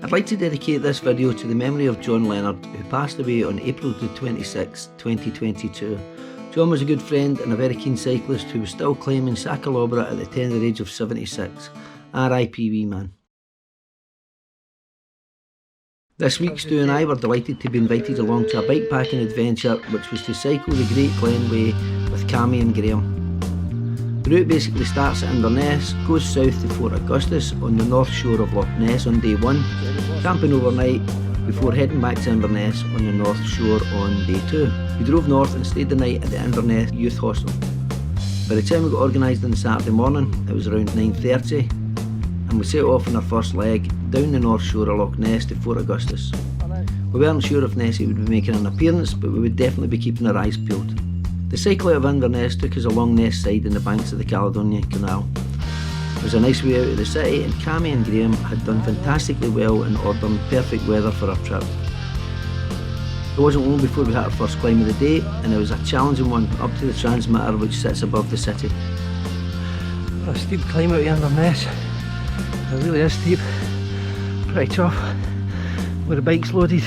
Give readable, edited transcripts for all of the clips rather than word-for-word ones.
I'd like to dedicate this video to the memory of John Leonard, who passed away on April the 26th, 2022. John was a good friend and a very keen cyclist who was still climbing Sacalobra at the tender age of 76. R.I.P. wee man. This week Stu and I were delighted to be invited along to a bikepacking adventure which was to cycle the Great Glen Way with Cammy and Graham. The route basically starts at Inverness, goes south to Fort Augustus on the north shore of Loch Ness on day 1, camping overnight before heading back to Inverness on the north shore on day 2. We drove north and stayed the night at the Inverness Youth Hostel. By the time we got organised on the Saturday morning, it was around 9:30, and we set off on our first leg down the north shore of Loch Ness to Fort Augustus. We weren't sure if Nessie would be making an appearance, but we would definitely be keeping our eyes peeled. The cycle out of Inverness took us along Ness side in the banks of the Caledonia Canal. It was a nice way out of the city, and Cammy and Graham had done fantastically well in ordering perfect weather for our trip. It wasn't long before we had our first climb of the day, and it was a challenging one up to the transmitter which sits above the city. A steep climb out of Inverness. It really is steep. Pretty tough. Where the bike's loaded.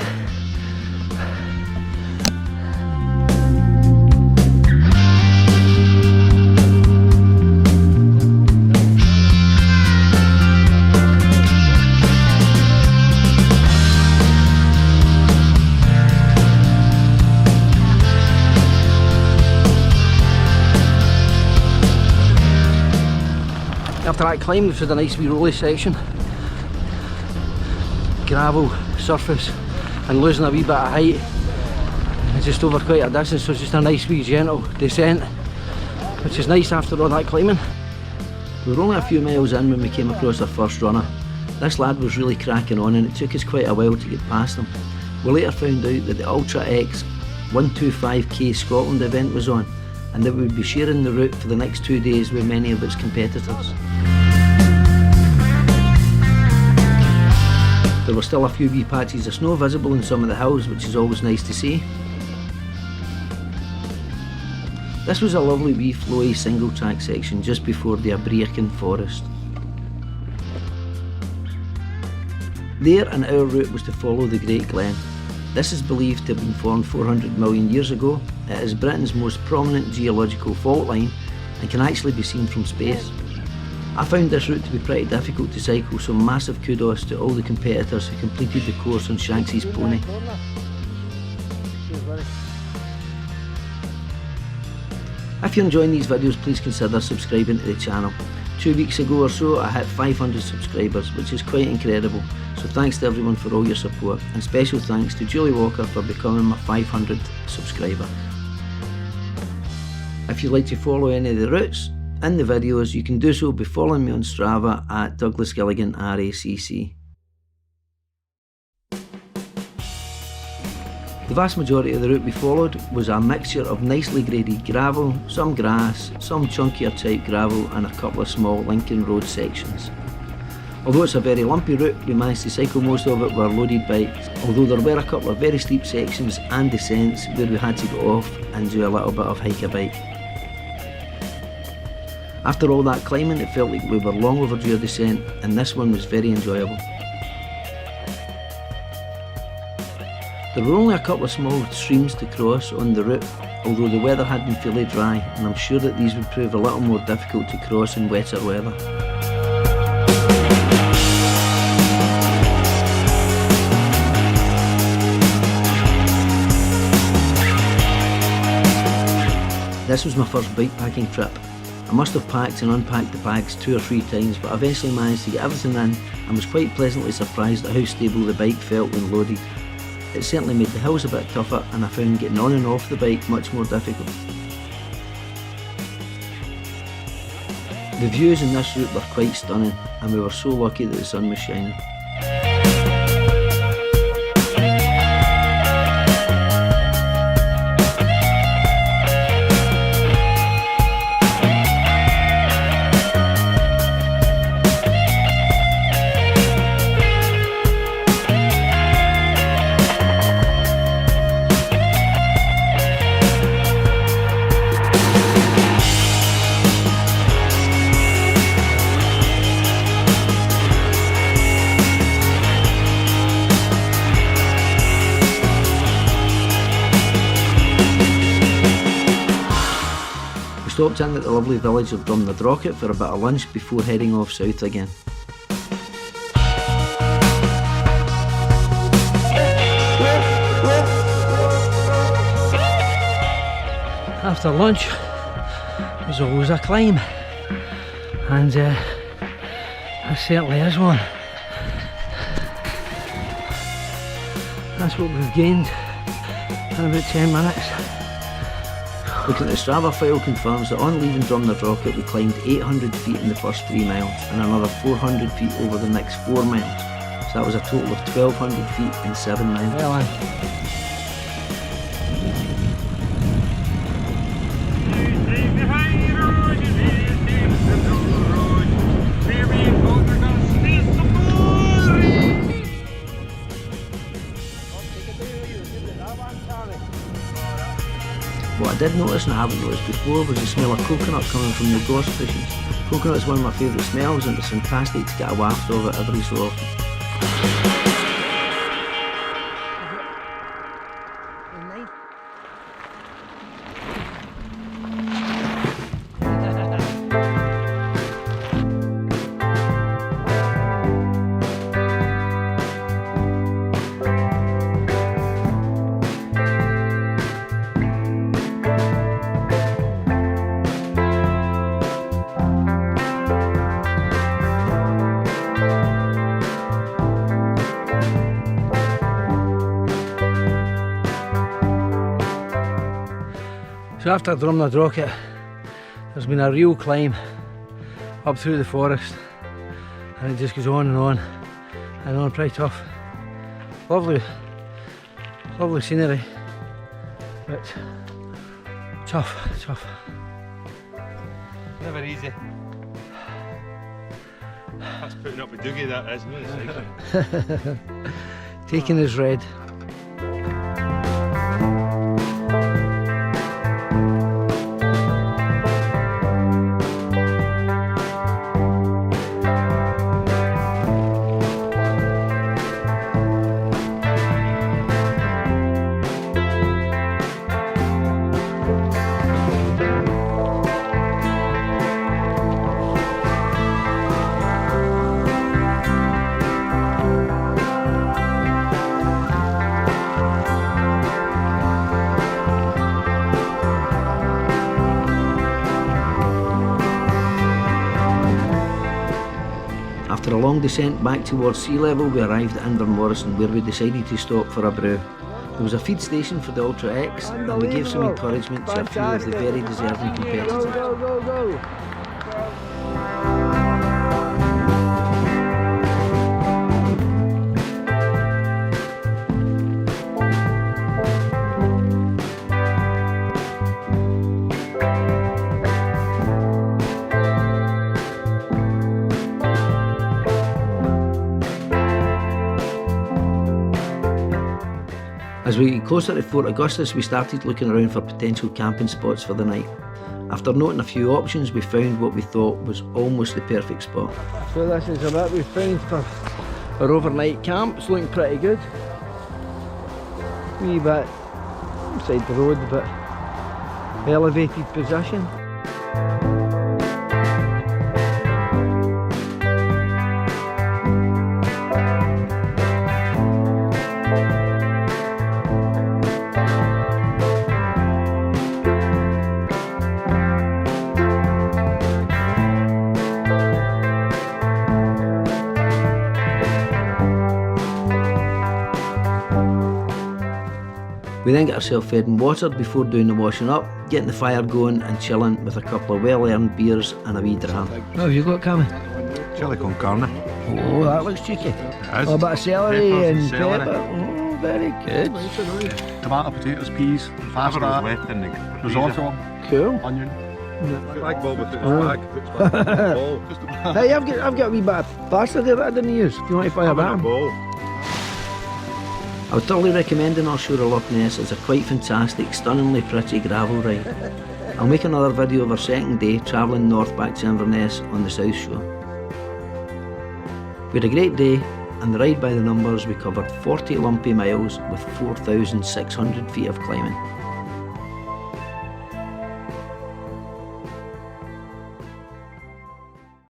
After that climb, which was a nice wee rolly section, gravel surface, and losing a wee bit of height, just over quite a distance, so it's just a nice wee gentle descent, which is nice after all that climbing. We were only a few miles in when we came across our first runner. This lad was really cracking on, and it took us quite a while to get past him. We later found out that the Ultra X 125k Scotland event was on, and that we would be sharing the route for the next 2 days with many of its competitors. There were still a few wee patches of snow visible in some of the hills, which is always nice to see. This was a lovely wee flowy single track section just before the Abreakin forest. There, and our route was to follow the Great Glen. This is believed to have been formed 400 million years ago. It is Britain's most prominent geological fault line and can actually be seen from space. I found this route to be pretty difficult to cycle, so massive kudos to all the competitors who completed the course on Shanksy's pony. If you're enjoying these videos, please consider subscribing to the channel. 2 weeks ago or so I hit 500 subscribers, which is quite incredible, so thanks to everyone for all your support, and special thanks to Julie Walker for becoming my 500th subscriber. If you'd like to follow any of the routes in the videos, you can do so by following me on Strava at Douglas Gilligan RACC. The vast majority of the route we followed was a mixture of nicely graded gravel, some grass, some chunkier type gravel, and a couple of small Lincoln Road sections. Although it's a very lumpy route, we managed to cycle most of it with our loaded bikes, although there were a couple of very steep sections and descents where we had to go off and do a little bit of hike-a-bike. After all that climbing, it felt like we were long overdue a descent, and this one was very enjoyable. There were only a couple of small streams to cross on the route, although the weather had been fairly dry, and I'm sure that these would prove a little more difficult to cross in wetter weather. This was my first bikepacking trip. I must have packed and unpacked the bags 2 or 3 times, but I eventually managed to get everything in and was quite pleasantly surprised at how stable the bike felt when loaded. It certainly made the hills a bit tougher, and I found getting on and off the bike much more difficult. The views in this route were quite stunning, and we were so lucky that the sun was shining. stopped in at the lovely village of Drumnadrocket for a bit of lunch before heading off south again. After lunch, there's always a climb, and there certainly is one. That's what we've gained in about 10 minutes. Looking at the Strava file confirms that on leaving Drumnadrocket we climbed 800 feet in the first 3 miles and another 400 feet over the next 4 miles. So that was a total of 1200 feet in 7 miles. Well, What I did notice and I haven't noticed before was the smell of coconut coming from the gorse bushes. Coconut is one of my favourite smells and it's fantastic to get a waft of it every so often. so after Drumnadrocket, there's been a real climb up through the forest, and it just goes on and on and on, pretty tough. Lovely scenery, but tough. Never easy. That's putting up with Doogie, that is, isn't it? Taking his red. After a long descent back towards sea level, we arrived at Inverness where we decided to stop for a brew. There was a feed station for the Ultra X and we gave some encouragement to a few of the very deserving competitors. Go. As we get closer to Fort Augustus, we started looking around for potential camping spots for the night. After noting a few options, we found what we thought was almost the perfect spot. So this is a bit we found for our overnight camp. It's looking pretty good. Wee bit beside the road, but elevated position. We then get ourselves fed and watered before doing the washing up, getting the fire going and chilling with a couple of well-earned beers and a wee dram. What have you got coming? Chili con carne. Oh, that looks cheeky. It is. A bit of celery Peppers and celery. pepper. Oh, very good. Tomato, potatoes, peas, Whatever was pasta, left in the risotto, Cool. onion. Flag ball with the Oh. flag. Hey, I've got a wee bit of pasta there that I didn't use. If you want to fire that. ball. I would thoroughly recommend the North Shore of Loch Ness. It's a quite fantastic, stunningly pretty gravel ride. I'll make another video of our second day travelling north back to Inverness on the South Shore. We had a great day, and the ride by the numbers we covered 40 lumpy miles with 4,600 feet of climbing.